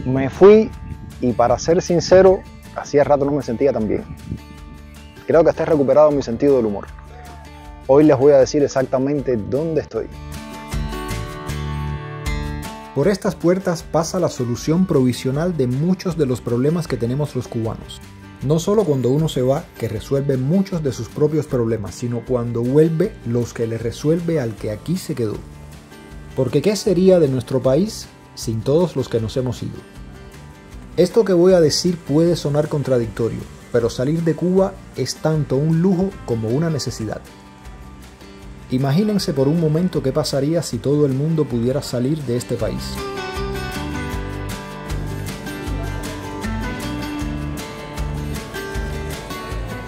Me fui y, para ser sincero, hacía rato no me sentía tan bien. Creo que hasta he recuperado mi sentido del humor. Hoy les voy a decir exactamente dónde estoy. Por estas puertas pasa la solución provisional de muchos de los problemas que tenemos los cubanos. No solo cuando uno se va, que resuelve muchos de sus propios problemas, sino cuando vuelve los que le resuelve al que aquí se quedó. Porque ¿qué sería de nuestro país sin todos los que nos hemos ido? Esto que voy a decir puede sonar contradictorio, pero salir de Cuba es tanto un lujo como una necesidad. Imagínense por un momento qué pasaría si todo el mundo pudiera salir de este país.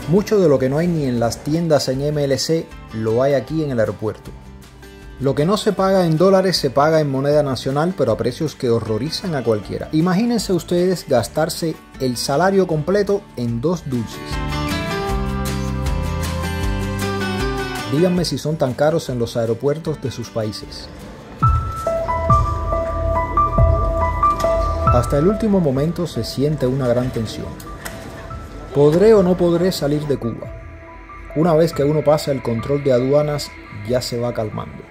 Mucho de lo que no hay ni en las tiendas en MLC lo hay aquí en el aeropuerto. Lo que no se paga en dólares se paga en moneda nacional, pero a precios que horrorizan a cualquiera. Imagínense ustedes gastarse el salario completo en 2 dulces. Díganme si son tan caros en los aeropuertos de sus países. Hasta el último momento se siente una gran tensión. ¿Podré o no podré salir de Cuba? Una vez que uno pasa el control de aduanas, ya se va calmando.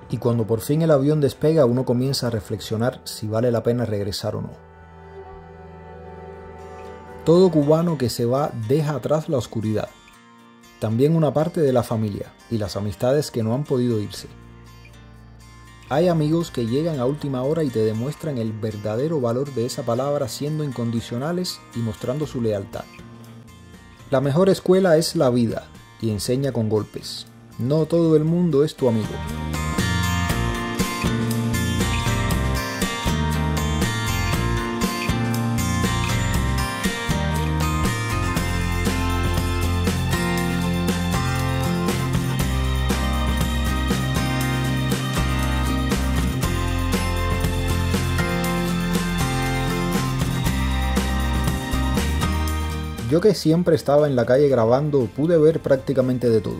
Y cuando por fin el avión despega, uno comienza a reflexionar si vale la pena regresar o no. Todo cubano que se va deja atrás la oscuridad, también una parte de la familia y las amistades que no han podido irse. Hay amigos que llegan a última hora y te demuestran el verdadero valor de esa palabra siendo incondicionales y mostrando su lealtad. La mejor escuela es la vida y enseña con golpes. No todo el mundo es tu amigo. Yo, que siempre estaba en la calle grabando, pude ver prácticamente de todo.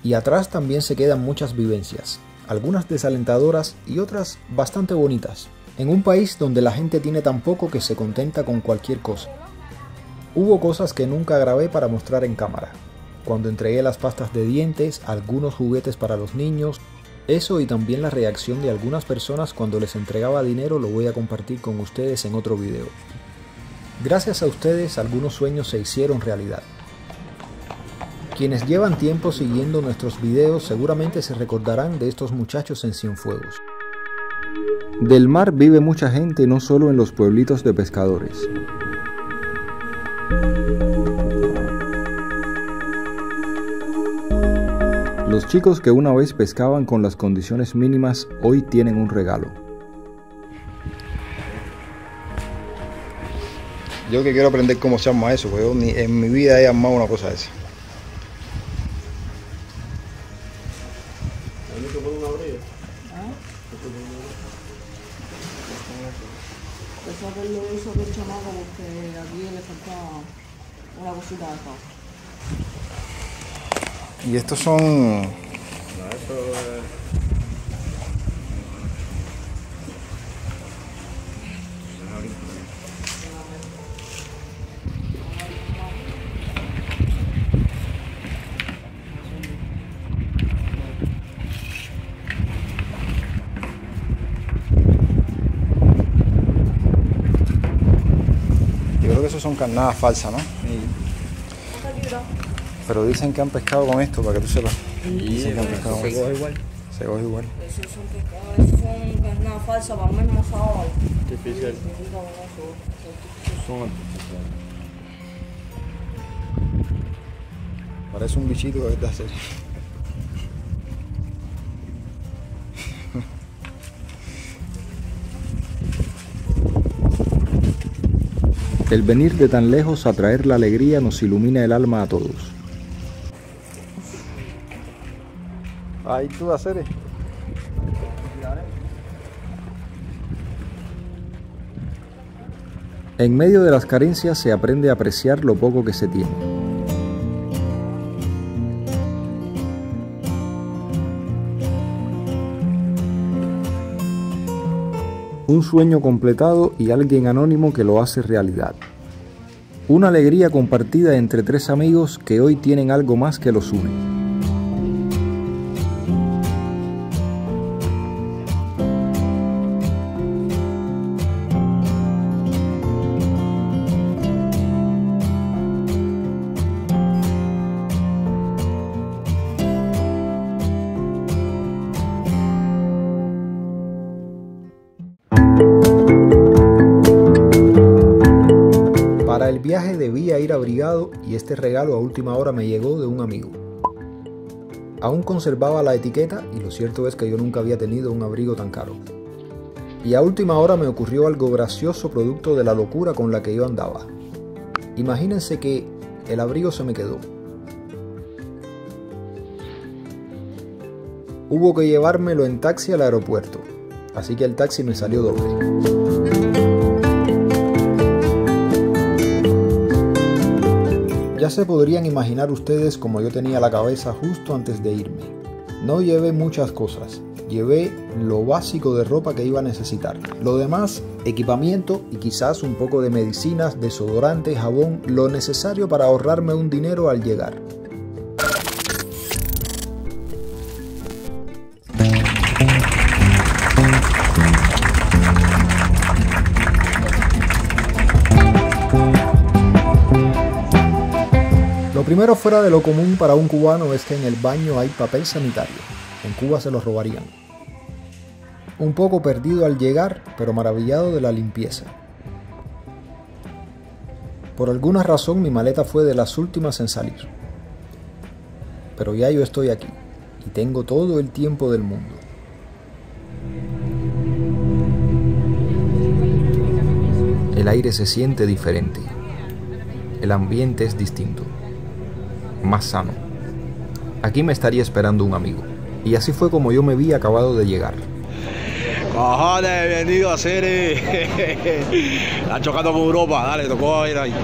Y atrás también se quedan muchas vivencias, algunas desalentadoras y otras bastante bonitas, en un país donde la gente tiene tan poco que se contenta con cualquier cosa. Hubo cosas que nunca grabé para mostrar en cámara. Cuando entregué las pastas de dientes, algunos juguetes para los niños, eso y también la reacción de algunas personas cuando les entregaba dinero lo voy a compartir con ustedes en otro video. Gracias a ustedes, algunos sueños se hicieron realidad. Quienes llevan tiempo siguiendo nuestros videos seguramente se recordarán de estos muchachos en Cienfuegos. Del mar vive mucha gente, no solo en los pueblitos de pescadores. Los chicos que una vez pescaban con las condiciones mínimas hoy tienen un regalo. Yo que quiero aprender cómo se arma eso, porque yo ni en mi vida he armado una cosa de esa. Eso que lo hizo el chamaco porque aquí le faltaba una cosita de acá. Y estos son... Yo creo que esos son carnadas falsas, ¿no? Sí. Pero dicen que han pescado con esto, para que tú sepas. Dicen que han pescado con esto. Se coge igual. Se coge igual. Esos son carnadas falsas para el mismo sábado. Artificial. Son artificiales. Parece un bichito que está hacer. El venir de tan lejos a traer la alegría nos ilumina el alma a todos. Ahí tú vas a hacer. En medio de las carencias se aprende a apreciar lo poco que se tiene. Un sueño completado y alguien anónimo que lo hace realidad. Una alegría compartida entre tres amigos que hoy tienen algo más que los une. Para el viaje debía ir abrigado y este regalo a última hora me llegó de un amigo. Aún conservaba la etiqueta y lo cierto es que yo nunca había tenido un abrigo tan caro. Y a última hora me ocurrió algo gracioso producto de la locura con la que yo andaba. Imagínense que el abrigo se me quedó. Hubo que llevármelo en taxi al aeropuerto, así que el taxi me salió doble. Ya se podrían imaginar ustedes cómo yo tenía la cabeza justo antes de irme. No llevé muchas cosas, llevé lo básico de ropa que iba a necesitar. Lo demás, equipamiento y quizás un poco de medicinas, desodorante, jabón, lo necesario para ahorrarme un dinero al llegar. Lo primero fuera de lo común para un cubano es que en el baño hay papel sanitario. En Cuba se lo robarían. Un poco perdido al llegar, pero maravillado de la limpieza. Por alguna razón mi maleta fue de las últimas en salir. Pero ya yo estoy aquí y tengo todo el tiempo del mundo. El aire se siente diferente. El ambiente es distinto. Más sano. Aquí me estaría esperando un amigo. Y así fue como yo me vi acabado de llegar. Cojones, bienvenido a Siri. Está chocando por Europa, dale, tocó ir ahí.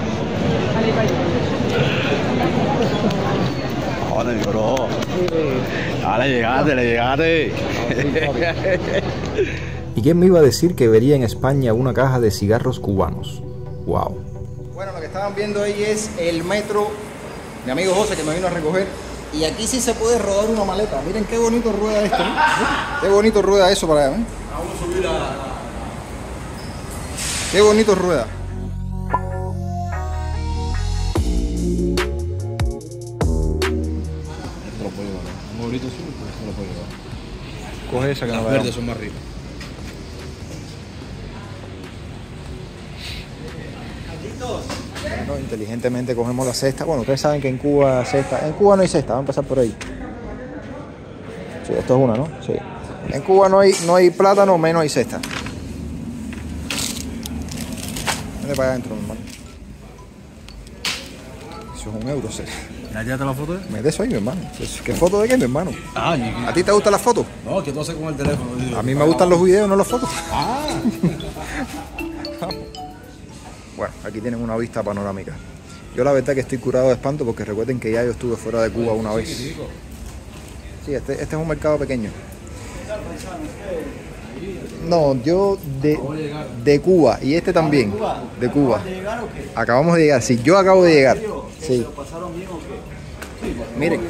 Cojones, bro. Dale, llegaste. ¿Y quién me iba a decir que vería en España una caja de cigarros cubanos? ¡Wow! Bueno, lo que estaban viendo ahí es el metro. Mi amigo José que me vino a recoger. Y aquí sí se puede rodar una maleta. Miren qué bonito rueda esto, ¿no? Qué bonito rueda eso para allá, ¿eh? Vamos a subir a... Qué bonito rueda. Esto lo puedo llevar. Un bonito sí, pero esto lo puedo llevar. Coge esa que Las no verdes veamos. son más ricas. Bueno, inteligentemente cogemos la cesta. Bueno, ustedes saben que en Cuba cesta. En Cuba no hay cesta, vamos a empezar por ahí. Sí, esto es una, ¿no? Sí. En Cuba no hay plátano, menos hay cesta. Vete para allá adentro, mi hermano. Eso es €1, ¿sí? ¿Ya tiraste la foto? Mete eso ahí, mi hermano. ¿Qué foto de qué, mi hermano? Ah, ¿A ti te gustan las fotos? no, que tú haces con el teléfono. A mí me gustan los videos, no las fotos. Ah. Bueno, aquí tienen una vista panorámica. Yo la verdad que estoy curado de espanto porque recuerden que ya yo estuve fuera de Cuba una vez. Sí, este es un mercado pequeño. No, yo de Cuba y este también, de Cuba. Acabamos de llegar, sí, yo acabo de llegar. Sí. Miren,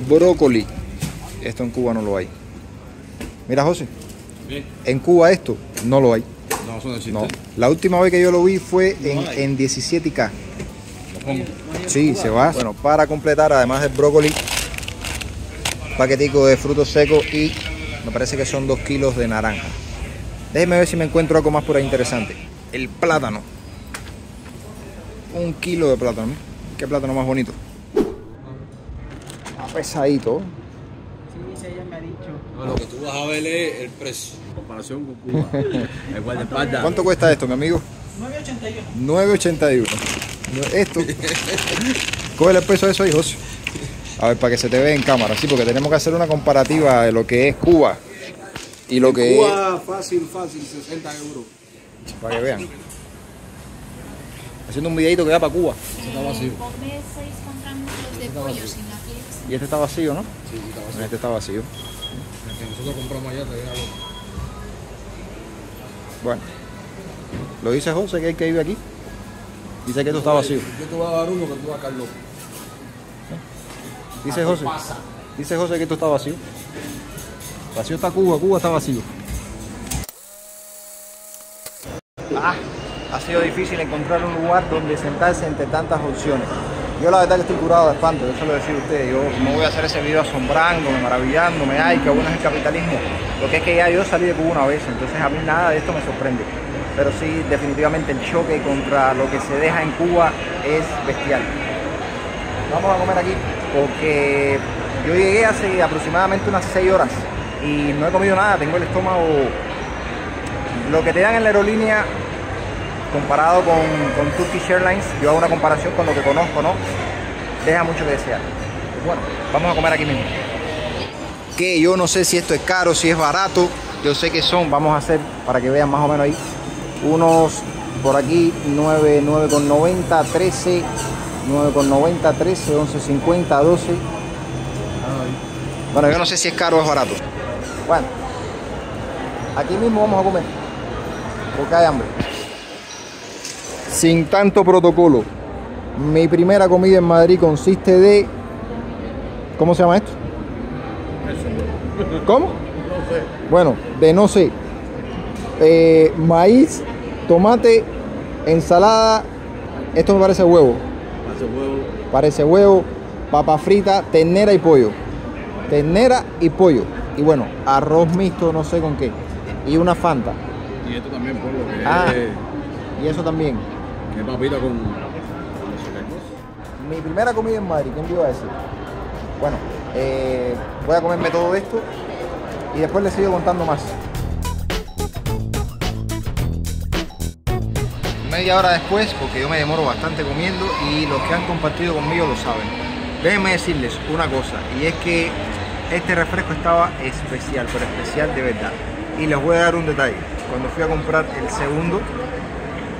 brócoli. Esto en Cuba no lo hay. Mira, José, en Cuba esto no lo hay. No, eso no existe. No, la última vez que yo lo vi fue en 17K. Sí, se va. Bueno, para completar, además del brócoli, paquetico de frutos secos y me parece que son 2 kilos de naranja. Déjenme ver si me encuentro algo más por ahí interesante. El plátano. 1 kilo de plátano. Qué plátano más bonito. Pesadito. No, lo que tú vas a ver es el precio. En comparación con Cuba. El guardaespaldas. ¿Cuánto cuesta esto, mi amigo? 9.81. Esto. Cógele el peso de eso ahí, José. A ver, para que se te vea en cámara, sí, porque tenemos que hacer una comparativa de lo que es Cuba y lo que Cuba, fácil, 60 euros. es. Para que vean. Haciendo un videito que da para Cuba. Está vacío. Come 6 contramuslos de pollo sin la piel. Y este está vacío, ¿no? Sí, está vacío. Este está vacío. El que nosotros compramos allá te viene algo. Bueno, lo dice José, que es el que vive aquí. Dice que esto está vacío. Yo te voy a dar uno que tú vas a Carlos. Dice José. Dice José que esto está vacío. Vacío está Cuba, Cuba está vacío. Ha sido difícil encontrar un lugar donde sentarse entre tantas opciones. Yo la verdad que estoy curado de espanto, yo se lo decía a ustedes. Yo no voy a hacer ese video asombrándome, maravillándome, ay, qué bueno es el capitalismo. Lo que es que ya yo salí de Cuba una vez, entonces a mí nada de esto me sorprende. Pero sí, definitivamente el choque contra lo que se deja en Cuba es bestial. Vamos a comer aquí porque yo llegué hace aproximadamente unas 6 horas y no he comido nada, tengo el estómago... Lo que te dan en la aerolínea comparado con Turkish Airlines, yo hago una comparación con lo que conozco, ¿no? Deja mucho que desear. Bueno, vamos a comer aquí mismo. Que yo no sé si esto es caro, si es barato. Yo sé que son, vamos a hacer para que vean más o menos ahí, unos por aquí 9,90, 13, 9,90, 13, 11,50, 12. Bueno, yo no sé si es caro o es barato. Bueno, aquí mismo vamos a comer porque hay hambre. Sin tanto protocolo. Mi primera comida en Madrid consiste de... ¿Cómo se llama esto? ¿Cómo? No sé. Bueno, de no sé. Maíz, tomate, ensalada. Esto me parece huevo. Parece huevo. Papa frita, ternera y pollo. Ternera y pollo. Y bueno, arroz mixto, no sé con qué. Y una Fanta. Y esto también, por lo que y eso también. ¿Qué papita con mi primera comida en Madrid? ¿Quién me iba a decir? Bueno, voy a comerme todo esto y después les sigo contando más. Media hora después, porque yo me demoro bastante comiendo y los que han compartido conmigo lo saben. Déjenme decirles una cosa, y es que este refresco estaba especial, pero especial de verdad. Y les voy a dar un detalle. Cuando fui a comprar el segundo,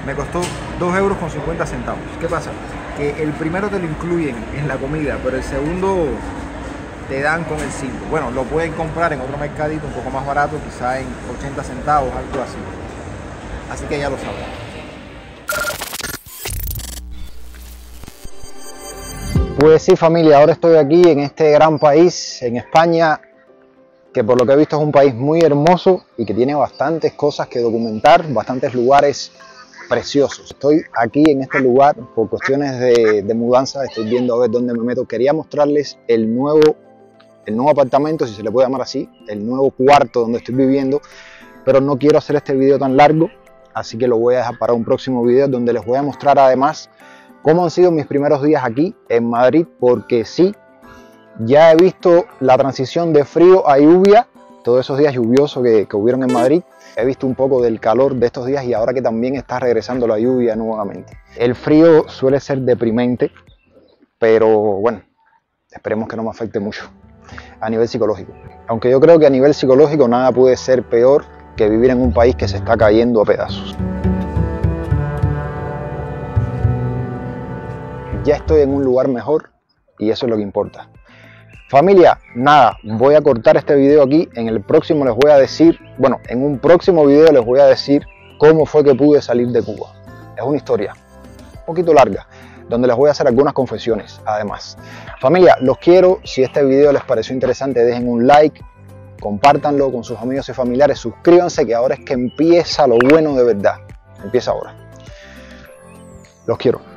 me costó 2,50 euros. ¿Qué pasa? Que el primero te lo incluyen en la comida, pero el segundo te dan con el 5. Bueno, lo pueden comprar en otro mercadito un poco más barato, quizá en 80 centavos, algo así. Así que ya lo saben. Pues sí, familia, ahora estoy aquí en este gran país, en España, que por lo que he visto es un país muy hermoso y que tiene bastantes cosas que documentar, bastantes lugares preciosos. Estoy aquí en este lugar por cuestiones de mudanza, estoy viendo a ver dónde me meto. Quería mostrarles el nuevo apartamento, si se le puede llamar así, el nuevo cuarto donde estoy viviendo, pero no quiero hacer este video tan largo, así que lo voy a dejar para un próximo video donde les voy a mostrar además cómo han sido mis primeros días aquí en Madrid, porque sí, ya he visto la transición de frío a lluvia, todos esos días lluviosos que hubieron en Madrid. He visto un poco del calor de estos días y ahora que también está regresando la lluvia nuevamente. El frío suele ser deprimente, pero bueno, esperemos que no me afecte mucho a nivel psicológico. Aunque yo creo que a nivel psicológico nada puede ser peor que vivir en un país que se está cayendo a pedazos. Ya estoy en un lugar mejor y eso es lo que importa. Familia, nada, voy a cortar este video aquí. En el próximo les voy a decir, bueno, en un próximo video les voy a decir cómo fue que pude salir de Cuba. Es una historia un poquito larga, donde les voy a hacer algunas confesiones además. Familia, los quiero. Si este video les pareció interesante, dejen un like, compártanlo con sus amigos y familiares, suscríbanse, que ahora es que empieza lo bueno de verdad. Empieza ahora. Los quiero.